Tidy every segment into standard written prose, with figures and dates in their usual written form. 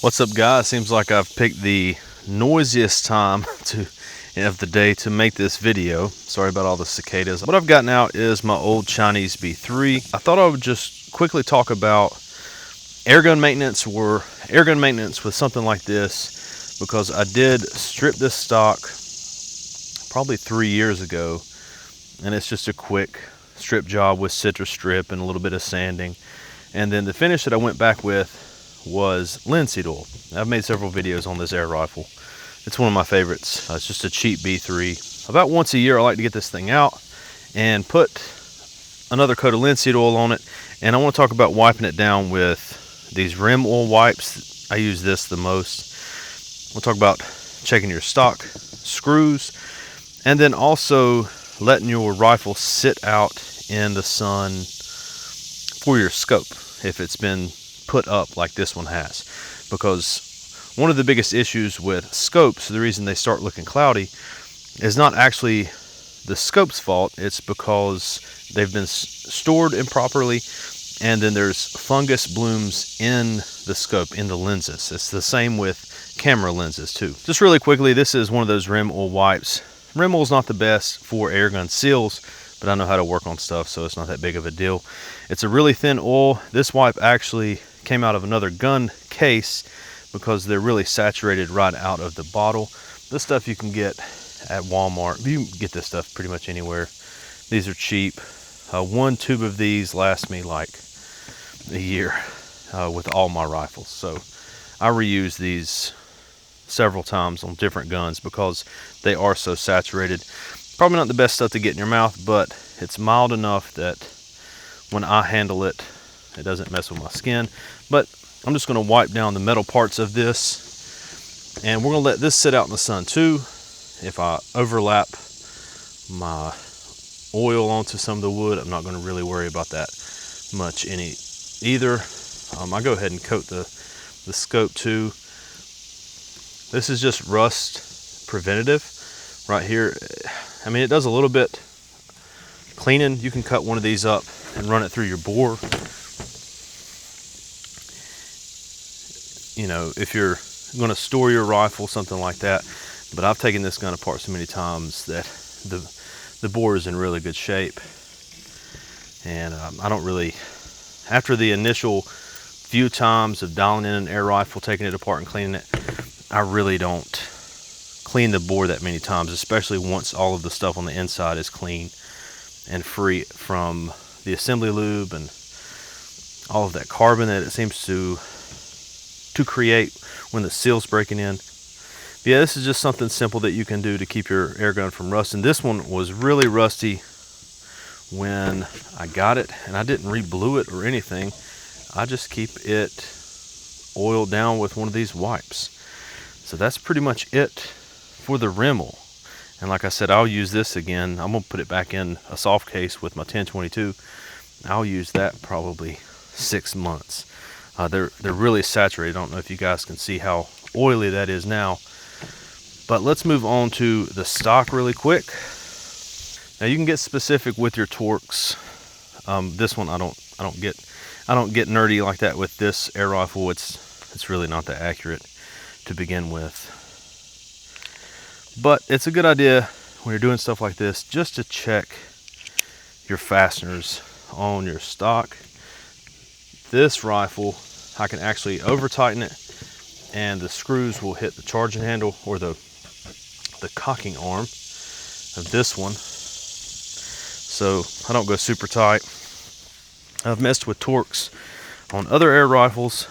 What's up, guys? Seems like I've picked the noisiest time of the day to make this video. Sorry about all the cicadas. What I've gotten out is my old Chinese B3. I thought I would just quickly talk about airgun maintenance with something like this, because I did strip this stock probably 3 years ago, and it's just a quick strip job with citrus strip and a little bit of sanding. And then the finish that I went back with was linseed oil. I've made several videos on this air rifle. It's one of my favorites. It's just a cheap B3. About once a year I like to get this thing out and put another coat of linseed oil on it, and I want to talk about wiping it down with these rim oil wipes. I use this the most. We'll talk about checking your stock screws, and then also letting your rifle sit out in the sun for your scope if it's been put up like this one has. Because one of the biggest issues with scopes, the reason they start looking cloudy, is not actually the scope's fault. It's because they've been stored improperly, and then there's fungus blooms in the scope, in the lenses. It's the same with camera lenses too. Just really quickly, this is one of those rim oil wipes. Rim oil is not the best for airgun seals, but I know how to work on stuff, so it's not that big of a deal. It's a really thin oil. This wipe actually came out of another gun case because they're really saturated right out of the bottle. This stuff you can get at Walmart. You can get this stuff pretty much anywhere. These are cheap. One tube of these lasts me like a year with all my rifles. So I reuse these several times on different guns because they are so saturated. Probably not the best stuff to get in your mouth, but it's mild enough that when I handle it, it doesn't mess with my skin. But I'm just going to wipe down the metal parts of this, and we're going to let this sit out in the sun too. If I overlap my oil onto some of the wood, I'm not going to really worry about that much either. I go ahead and coat the scope too. This is just rust preventative right here. I mean, it does a little bit cleaning. You can cut one of these up and run it through your bore. You know, if you're going to store your rifle, something like that. But I've taken this gun apart so many times that the bore is in really good shape. And I don't really, after the initial few times of dialing in an air rifle, taking it apart and cleaning it, I really don't clean the bore that many times, especially once all of the stuff on the inside is clean and free from the assembly lube and all of that carbon that it seems to create when the seal's breaking in. But yeah, this is just something simple that you can do to keep your air gun from rusting. This one was really rusty when I got it, and I didn't re-blue it or anything. I just keep it oiled down with one of these wipes. So that's pretty much it for the rim oil. And like I said, I'll use this again. I'm gonna put it back in a soft case with my 1022. I'll use that probably 6 months. They're really saturated. I don't know if you guys can see how oily that is now. But let's move on to the stock really quick. Now you can get specific with your Torx. This one I don't get nerdy like that with this air rifle. It's really not that accurate to begin with. But it's a good idea when you're doing stuff like this just to check your fasteners on your stock. This rifle, I can actually over tighten it, and the screws will hit the charging handle or the cocking arm of this one. So I don't go super tight. I've messed with Torx on other air rifles,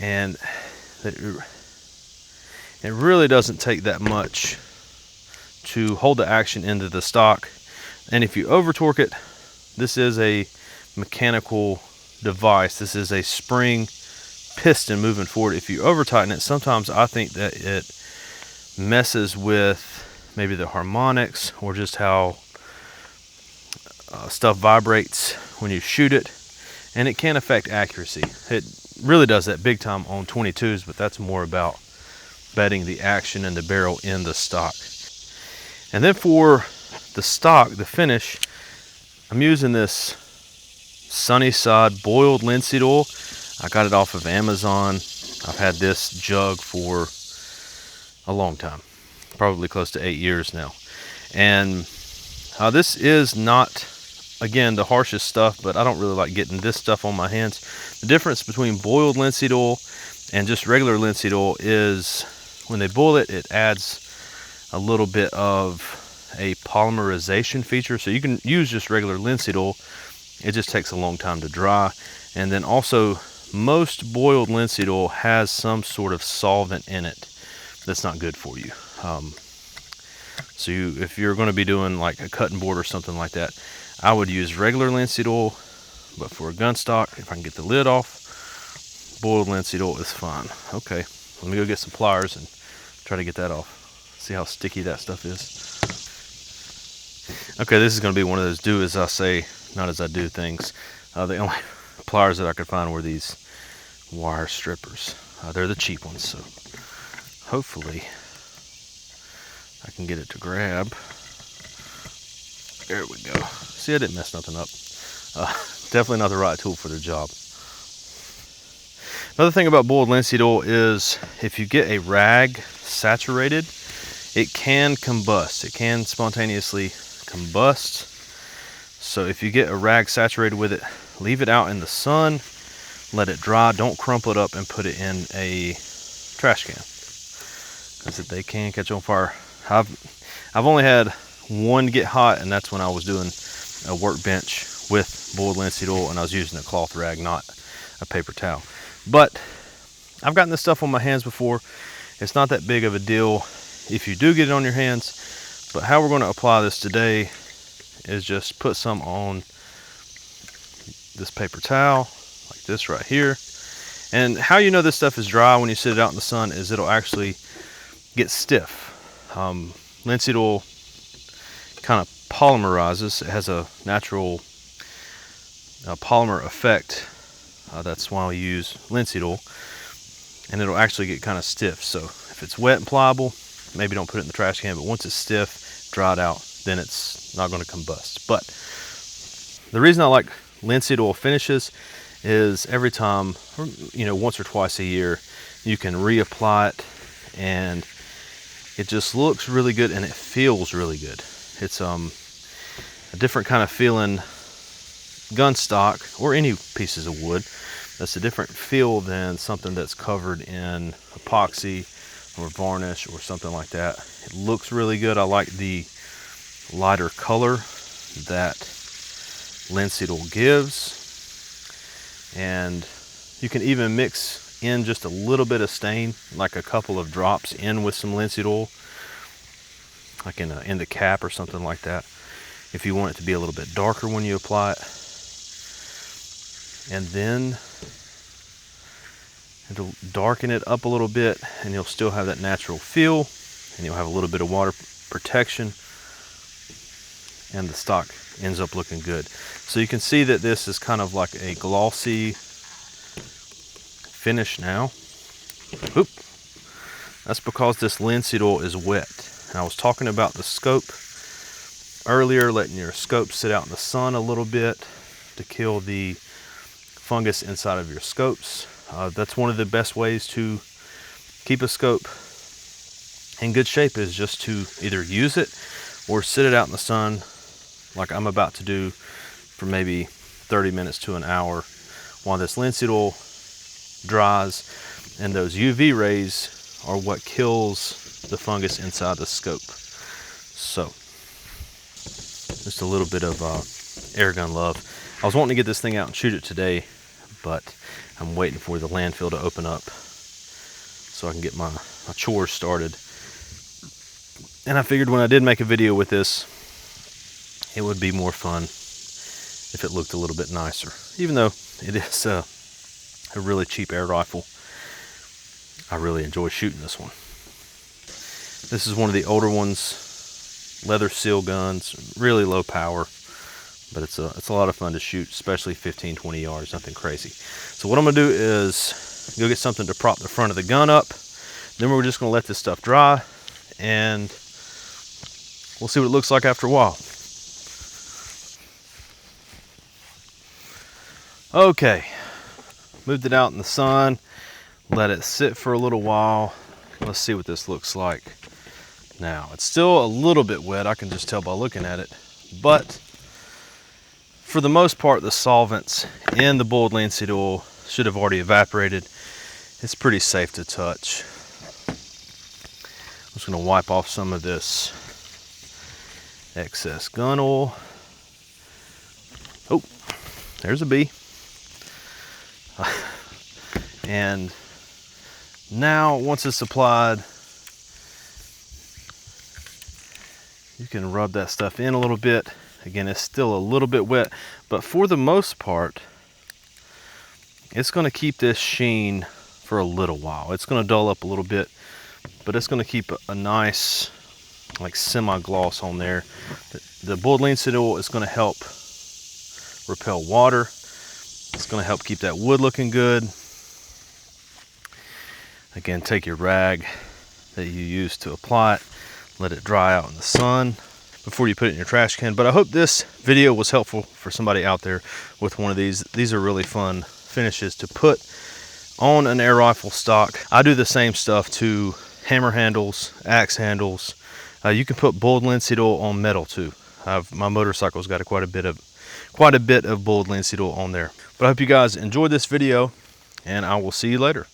and it really doesn't take that much to hold the action into the stock. And if you over torque it, this is a mechanical device. This is a spring piston moving forward. If you over tighten it, sometimes I think that it messes with maybe the harmonics or just how stuff vibrates when you shoot it, and it can affect accuracy. It really does that big time on 22s, but that's more about bedding the action and the barrel in the stock. And then for the stock, the finish, I'm using this Sunnyside boiled linseed oil. I got it off of Amazon. I've had this jug for a long time, probably close to 8 years now. And this is not, again, the harshest stuff, but I don't really like getting this stuff on my hands. The difference between boiled linseed oil and just regular linseed oil is when they boil it, it adds a little bit of a polymerization feature. So you can use just regular linseed oil. It just takes a long time to dry. And then also, most boiled linseed oil has some sort of solvent in it that's not good for you. So if you're going to be doing like a cutting board or something like that, I would use regular linseed oil. But for a gun stock, if I can get the lid off, boiled linseed oil is fine. Okay, let me go get some pliers and try to get that off. See how sticky that stuff is. Okay, this is going to be one of those do as I say, not as I do things. The only pliers that I could find were these wire strippers. They're the cheap ones, so hopefully I can get it to grab. There we go. See, I didn't mess nothing up. Definitely not the right tool for the job. Another thing about boiled linseed oil is if you get a rag saturated, it can combust. It can spontaneously combust. So if you get a rag saturated with it, leave it out in the sun, let it dry. Don't crumple it up and put it in a trash can, because they can catch on fire. I've only had one get hot, and that's when I was doing a workbench with boiled linseed oil, and I was using a cloth rag, not a paper towel. But I've gotten this stuff on my hands before. It's not that big of a deal if you do get it on your hands. But how we're going to apply this today is just put some on this paper towel, like this right here. And how you know this stuff is dry when you sit it out in the sun is it'll actually get stiff. Linseed oil kind of polymerizes. It has a natural polymer effect. That's why we use linseed oil. And it'll actually get kind of stiff. So if it's wet and pliable, maybe don't put it in the trash can. But once it's stiff, dried out, then it's not going to combust. But the reason I like linseed oil finishes is every time, once or twice a year, you can reapply it, and it just looks really good and it feels really good. It's a different kind of feeling. Gun stock or any pieces of wood, that's a different feel than something that's covered in epoxy or varnish or something like that. It looks really good. I like the lighter color that linseed oil gives, and you can even mix in just a little bit of stain, like a couple of drops in with some linseed oil, like in the cap or something like that, if you want it to be a little bit darker when you apply it. And then it'll darken it up a little bit, and you'll still have that natural feel, and you'll have a little bit of water protection, and the stock ends up looking good. So you can see that this is kind of like a glossy finish now. Oop. That's because this linseed oil is wet. And I was talking about the scope earlier, letting your scope sit out in the sun a little bit to kill the fungus inside of your scopes. That's one of the best ways to keep a scope in good shape, is just to either use it or sit it out in the sun like I'm about to do for maybe 30 minutes to an hour while this linseed oil dries, and those UV rays are what kills the fungus inside the scope. So just a little bit of air gun love. I was wanting to get this thing out and shoot it today, but I'm waiting for the landfill to open up so I can get my chores started. And I figured when I did make a video with this, it would be more fun if it looked a little bit nicer. Even though it is a really cheap air rifle, I really enjoy shooting this one. This is one of the older ones, leather seal guns, really low power, but it's a lot of fun to shoot, especially 15-20 yards, nothing crazy. So what I'm gonna do is go get something to prop the front of the gun up. Then we're just gonna let this stuff dry, and we'll see what it looks like after a while. Okay, Moved it out in the sun, let it sit for a little while. Let's see what this looks like now. It's still a little bit wet, I can just tell by looking at it, but for the most part, the solvents in the boiled linseed oil should have already evaporated. It's pretty safe to touch. I'm just gonna wipe off some of this excess gun oil. Oh, there's a bee. And now, once it's applied, you can rub that stuff in a little bit. Again, it's still a little bit wet, but for the most part, it's gonna keep this sheen for a little while. It's gonna dull up a little bit, but it's gonna keep a nice, like, semi-gloss on there. The boiled linseed oil is gonna help repel water. It's gonna help keep that wood looking good. Again, take your rag that you use to apply it, let it dry out in the sun before you put it in your trash can. But I hope this video was helpful for somebody out there with one of these. These are really fun finishes to put on an air rifle stock. I do the same stuff to hammer handles, axe handles. You can put boiled linseed oil on metal too. My motorcycle's got quite a bit of boiled linseed oil on there. But I hope you guys enjoyed this video, and I will see you later.